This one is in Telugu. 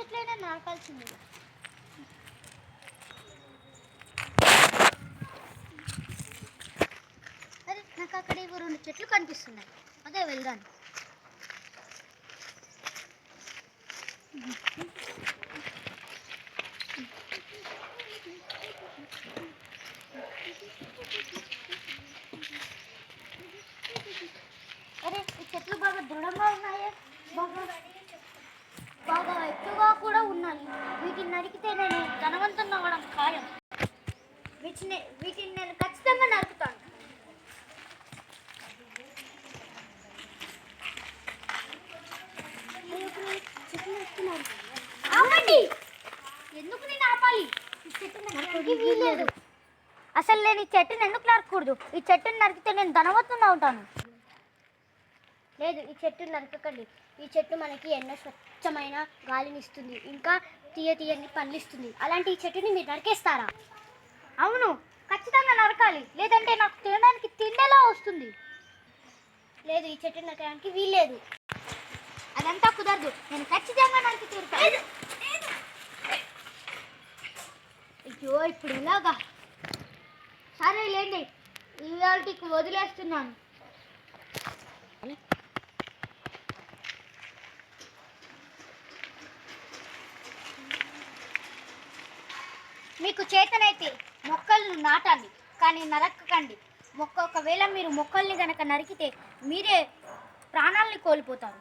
చెట్లైనా నరకాల్సింది. అరే నాకు అక్కడ ఇవి 2 చెట్లు కనిపిస్తున్నాయి, అదే వెళ్దాను. అరే ఈ చెట్లు బాగా దృఢంగా ఉన్నాయే, బాగా బాగా ఎత్తుగా కూడా ఉన్నాయి. వీటిని నరికితే నేను ధనవంతుని అవ్వడం ఖాయం. వీటిని నేను ఖచ్చితంగా నరుకుతాను. ఆపండి, ఎందుకు నేను ఆపాలి? ఈ చెట్టుని నరకడానికి వీల్లేదు. అసలు నేను ఈ చెట్టుని ఎందుకు నరకకూడదు? ఈ చెట్టుని నరికితే నేను ధనవంతుని అవుతాను. లేదు, ఈ చెట్టు నరకకండి. ఈ చెట్టు మనకి ఎన్నో స్వచ్ఛమైన గాలిని ఇస్తుంది, ఇంకా తీయని పండ్లు ఇస్తుంది. అలాంటి ఈ చెట్టుని మీరు నరికేస్తారా? అవును, ఖచ్చితంగా నరకాలి, లేదంటే నాకు తినడానికి తిండేలా వస్తుంది. లేదు, ఈ చెట్టుని నరకడానికి వీల్లేదు. అదంతా కుదరదు, నేను ఖచ్చితంగా నరికి తీరుతాను. అయ్యో, ఇప్పుడు ఇలాగా? సరే లేండి, ఇవాళకి వదిలేస్తున్నాను. మీకు చేతనైతే మొక్కలను నాటాలి, కానీ నరకకండి. ఒకవేళ మీరు మొక్కల్ని గనక నరికితే మీరే ప్రాణాలని కోల్పోతారు.